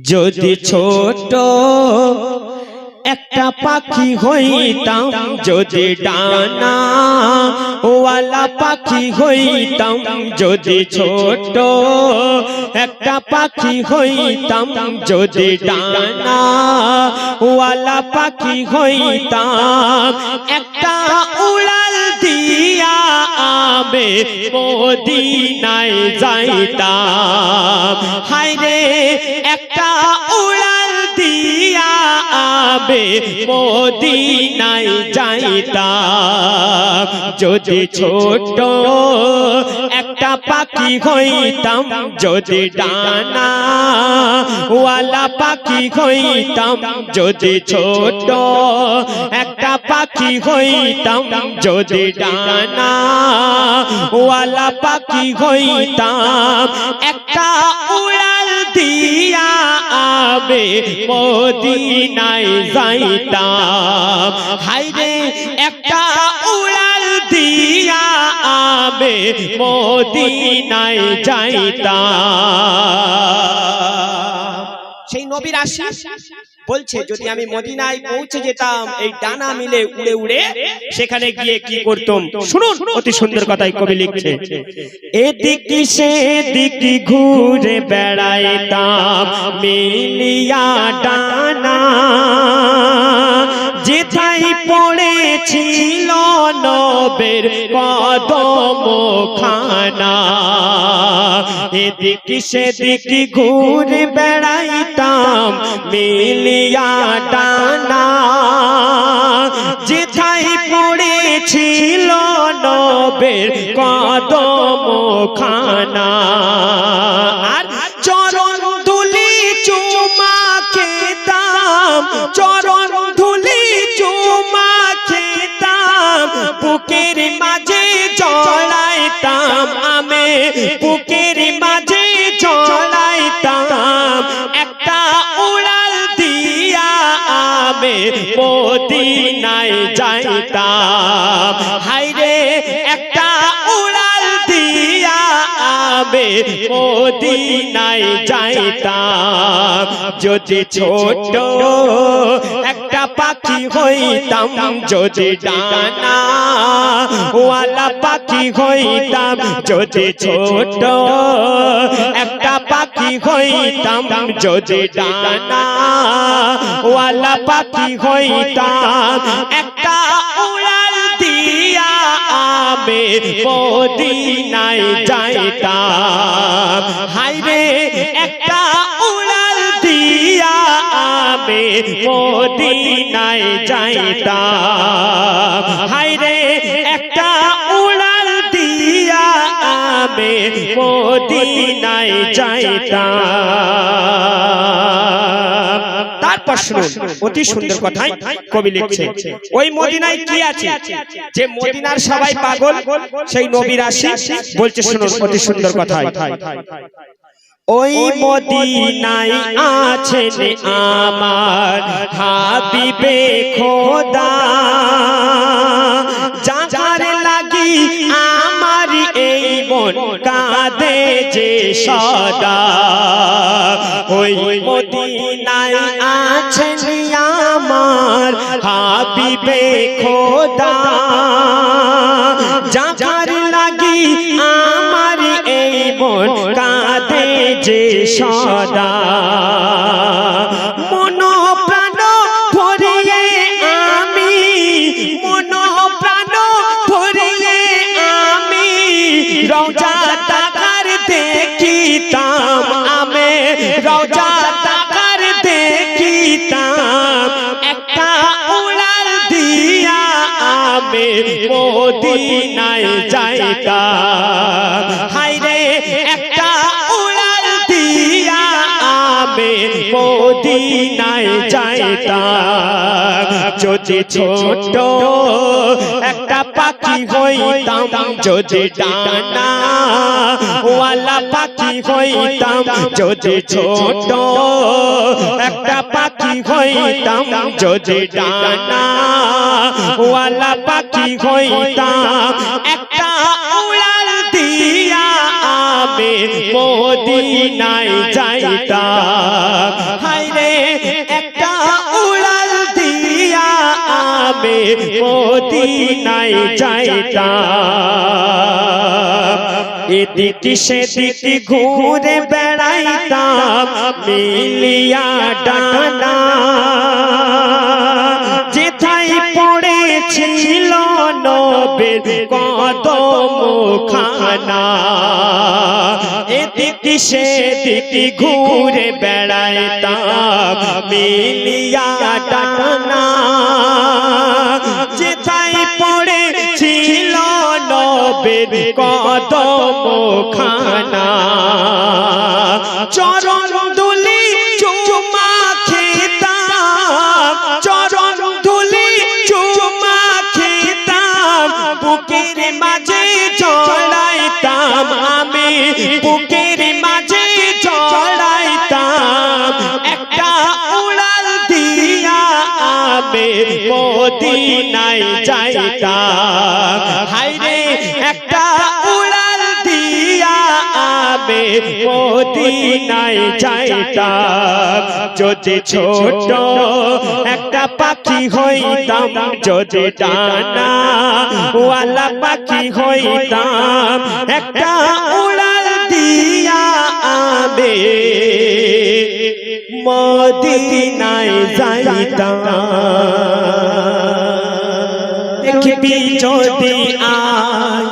যদি ছোট একটা পাখি হইতাম, যদি ডানা ওয়ালা পাখি হইতাম, যদি ছোট একটা পাখি হইতাম, যদি ডানা ওয়ালা পাখি হইতাম, একটা উড়াল দিয়া আমি মদিনায় যাইতাম। হায়রে একটা উড়াল দিয়া আমি মদিনায় যাইতাম। যদি ছোট একটা পাখি হইতাম, যদি ডানা ওয়ালা পাখি হইতাম, যদি ছোট একটা পাখি হইতাম, যদি ডানা ওয়ালা পাখি হইতাম, একটা উড়াল দিয়া আমি মদিনায় যাইতাম। হায়রে একটা উড়াল দিয়া আমি মদিনায় যাইতাম। সেই নবীর আশিস বলছে, যদি আমি মদিনায় পৌঁছে যেতাম, এই ডানা মিলে উড়ে উড়ে সেখানে গিয়ে কি করতাম শুনুন। অতি সুন্দর কথাই কবি লিখছে, এদিক সেদিক ঘুরে বেড়াইতাম মিলিয়া ডানা, যেথায় পড়েছিল নবের কদম খানা। এদিক সেদিক ঘুরে বেড়াইতাম মিলিয়া ডানা, যেথায় পড়েছিল নবের কদম খানা। আর চরণ ধুলি চুমা খেতাম, চরণ ধুলি চুমা খেতাম, বুকের মাঝে জড়াইতাম আমি, বুকের মাঝে জড়াইতাম, একটা উড়াল দিয়া আমি মদিনায় যাইতাম। হায়রে একটা উড়াল দিয়া আমি মদিনায় যাইতাম। যদি ছোট একটা পাখি হইতাম, যদি ডানা ওয়ালা পাখি হইতাম, যদি ছোট একটা পাখি হইতাম, যদি ডানা ওয়ালা পাখি হইতাম, একটা উড়াল দিয়া আমি মদিনায় যাইতাম। হায়রে একটা উড়াল দিয়া আমি মদিনায় যাইতাম। হায়রে একটা উড়াল দিয়া আমি মদিনায় যাইতাম। তারপর শুনুন, অতি সুন্দর কথাই কবি লিখছে, ওই মদিনায় কি আছে যে মদিনার সবাই পাগল, সেই নবীর আশিক বলছে শুনুন অতি সুন্দর কথাই। ওই মদিনায় আছেন আমার হাবিবে খোদা, যার লাগি আমার এই মন কাঁদে যে সদা। ওই মদিনায় আছেন আমার হাবিবে খোদা, যার লাগি আমার এই মন কাঁদে যে সদা। মন প্রাণ ভরিয়ে আমি, মন প্রাণ ভরিয়ে আমি রওজা তাকার দেখিতাম, আমি রওজা তাকার দেখিতাম, একটা উড়াল দিয়া আমি মদিনায় যাইতাম। হায়রে একটা উড়াল দিয়া আমি মদিনায় যাইতাম। যদি ছোট একটা পাখি হইতাম, যদি ডানা ওয়ালা পাখি হইতাম, যদি ছোট একটা পাখি হইতাম, যদি ডানা ওয়ালা পাখি হইতাম, একটা উড়াল দিয়া আমি মদিনায় যাইতাম। মদিনায় যাইতাম এদিক সেদিক ঘুরে বেড়াইতাম মিলিয়া ডানা যেথায় পড়েছিল নবীর কদম খানা এদিক সেদিক ঘুরে বেড়াইতাম মিলিয়া ডানা যেথায় পড়েছিল নবীর কদম খানা চরণ ধুলি চুমা খেতাম চরণ ধুলি চুমা খেতাম বুকের মাঝে জড়াইতাম আমি বুকের মাঝে জড়াইতাম একটা উড়াল দিয়া আমি মদিনায় যাইতাম হায়রে একটা উড়াল দিয়া আমি মদিনায় যাইতাম যদি ছোট একটা পাখি হইতাম যদি ডানা ওয়ালা পাখি হইতাম একটা উড়াল দিয়া আমি মদিনায় যাইতাম দেখবি যদি আয়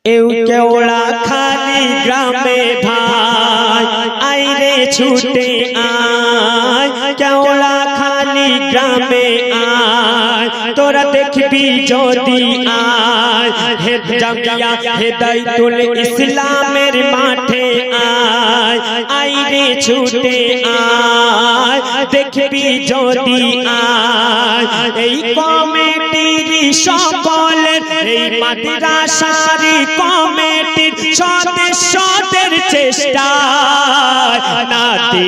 এও কেওড়া খালি গ্রামে ভাই আইরে ছুটে আয় কেওড়া খালি গ্রামে আয় তোরা দেখবি যদি আয় হে জামিয়া হেদায়েতুল ইসলামের মাঠে আয় আইরে ছুটে আয় দেখবি যদি আয় এই কমিটির সকলের এই মাদ্রাসার কমিটির সদস্যদের চেষ্টা নাতে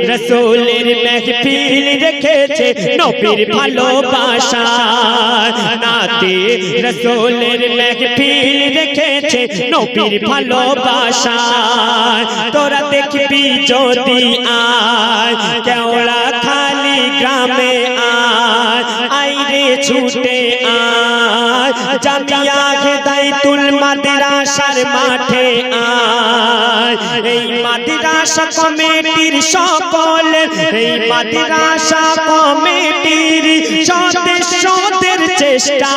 রাসূলের মাহফিল রেখেছে নবীর ভালোবাসা নাতে রাসূলের মাহফিল রেখেছে নবীর ভালোবাসা তোরা দেখবি যদি আয় কেওড়া খালি গ্রামে আয় আইরে ছুটে আয় জামিয়া হেদায়েতুল মাদ্রাসার মাঠে আয় এই মাদ্রাসা কমিটির সকলের এই মাদ্রাসা কমিটির সদস্যদের চেষ্টা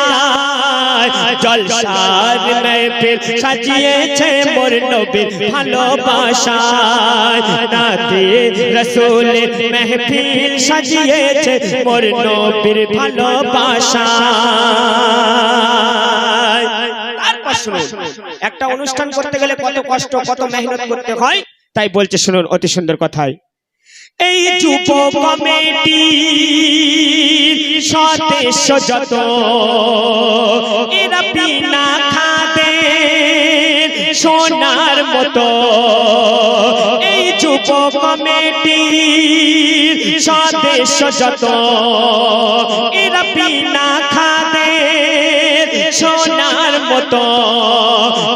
জলসার মাহফিল সাজিয়েছে মোর নবীর ভালোবাসা নাতে রাসূলের মাহফিল সাজিয়েছে মোর নবীর ভালোবাসা একটা অনুষ্ঠান করতে গেলে কত কষ্ট কত মেহনত করতে হয় তাই বলছে শুনুন অতি সুন্দর কথাই এই যুব কমিটি সদস্য যত এরা বিনা খাদে সোনার মতো এই যুব কমিটি সদস্য যত এরা বিনা খাদে সোনার মতো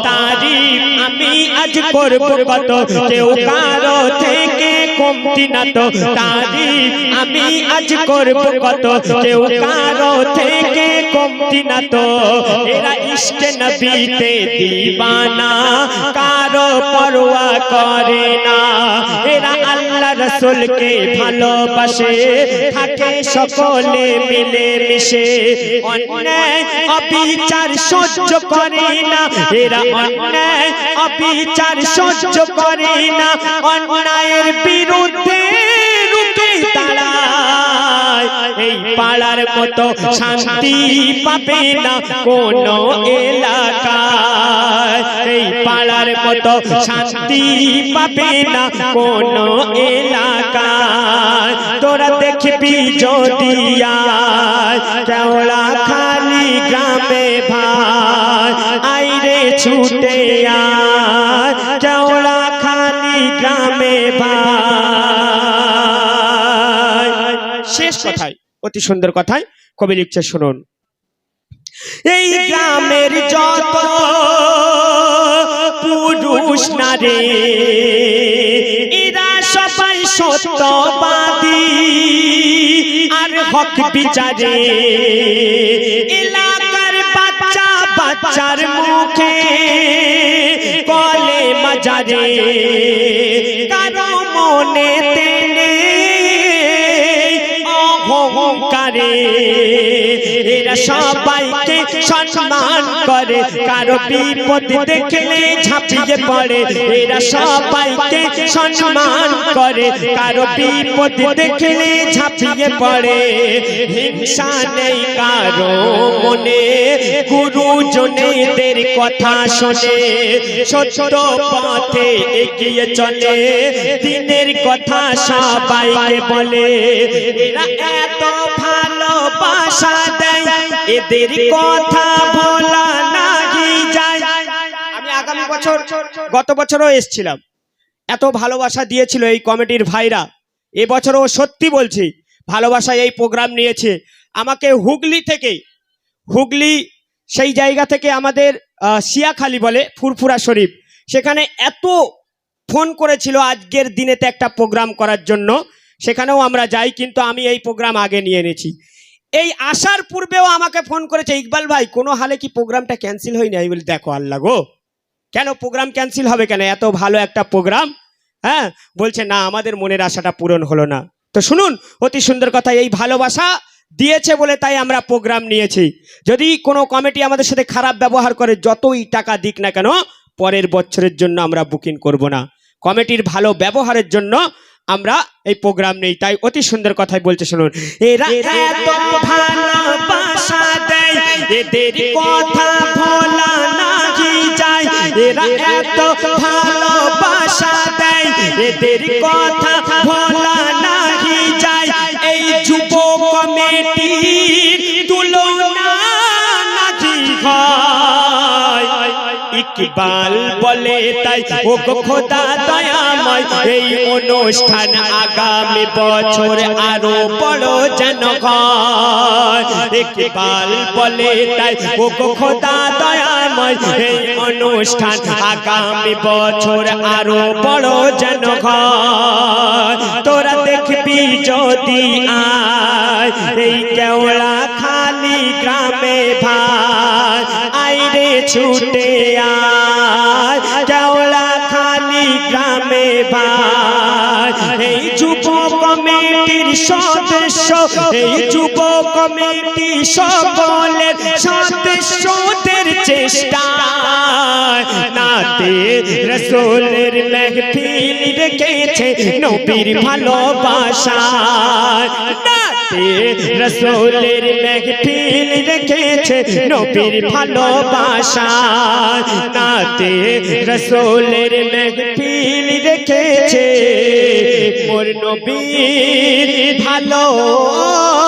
তারিফ আমি আজ করব কত কেউ কারো থেকে কমতি না তো তারিফ আমি আজ করব কত কেউ কারো থেকে কমতি না তো এরা ইশকে নবীতে দিবানা কারো পরোয়া করে না এরা আল্লাহ রাসূলকে ভালোবাসে থাকে সকলে মিলে মিশে অন্যায় অবিচার সহ্য করে না এরা অন্যায় অবিচার সহ্য করে না অন্যায়ের বিরুদ্ধে রুখে দাঁড়ায় এই পাড়ার মতো শান্তি পাবে না কোন এলাকায় এই পাড়ার মতো শান্তি পাবে না কোন এলাকায় তোরা দেখবি যদি আয় কেওড়া খালি গ্রামে ভাই আইরে ছুটে আয় কেওড়া খালি গ্রামে ভাই শেষ কথায় অতি সুন্দর কথায় কবি লিখছে শুনুন এই গ্রামের যত পুরুষ নারী এরা সবাই সত্যবাদী আর হক বিচারে এলাকার বাচ্চা বাচ্চার মুখে কলে মাজারে কারো মনে তেনে অহংকারে এরা সবাইকে সম্মান করে কারো বিপদ দেখলে ঝাঁপিয়ে পড়ে এরা সবাইকে সম্মান করে কারো বিপদ দেখলে ঝাঁপিয়ে পড়ে হিংসা নেই কারো মনে গুরুজনেদের কথা শোনে সত্য পথে এগিয়ে চলে দিনের কথা সবাইকে বলে এরা এত ভালোবাসা দেয় এদের কথা ভোলা নাহি যায়। আমি আগামী বছর গত বছরও এসেছিলাম, এত ভালোবাসা দিয়েছিল এই কমিটির ভাইরা। এবছরও সত্যি বলছি ভালোবাসায় এই প্রোগ্রাম নিয়েছে। আমাকে হুগলি সেই জায়গা থেকে আমাদের শিয়াখালী বলে ফুরফুরা শরীফ, সেখানে এত ফোন করেছিল আজকের দিনেতে একটা প্রোগ্রাম করার জন্য, সেখানেও আমরা যাই, কিন্তু আমি এই প্রোগ্রাম আগে নিয়ে এনেছি। এই আসার পূর্বেও আমাকে ফোন করেছে, ইকবাল ভাই কোনো হালে কি প্রোগ্রামটা ক্যান্সেল হয়নি? আমি বলি দেখো আল্লাহ গো, কেন প্রোগ্রাম ক্যান্সেল হবে কেন, এত ভালো একটা প্রোগ্রাম। হ্যাঁ, বলছে না আমাদের মনের আশাটা পূরণ হলো না। তো শুনুন অতি সুন্দর কথা, এই ভালোবাসা দিয়েছে বলে তাই আমরা প্রোগ্রাম নিয়েছি। যদি কোনো কমিটি আমাদের সাথে খারাপ ব্যবহার করে যতই টাকা দিক না কেন পরের বছরের জন্য আমরা বুকিং করব না, কমিটির ভালো ব্যবহারের জন্য আমরা এই প্রোগ্রাম নেই। তাই অতি সুন্দর কথাই বলছে শুনুন, এরা এত ভালোবাসা দেয় এদের কথা ভোলা নাহি যায় এরা এত ভালোবাসা দেয় এদের কথা ভোলা নাহি যায় এই যুব কমিটির তুলনা নাহি হয়। ইকবাল বলে তাই ও খোদা দয়াময় এই অনুষ্ঠান আগামী বছর আরো বড় যেন হয়। ইকবাল বলে তাই ও খোদা দয়াময় এই অনুষ্ঠান আগামী বছর আরো বড় যেন হয়। তোরা দেখবি যদি আয় এই কেওড়া খালি গ্রামে ভাই আইরে ছুটে আয় কেওড়া খালি গ্রামে ভাই এই যুব কমিটির সদস্য এই যুব কমিটি সকলের সদস্যদের চেষ্টা নাতে রাসূলের মেহফিল রেখেছে নবীর ভালোবাসা নাতে রাসূলের মেহফিল রেখেছে নবীর ভালোবাসা নাতে রাসূলের মেহফিল রেখেছে মোর নবীর ভালোবাসা।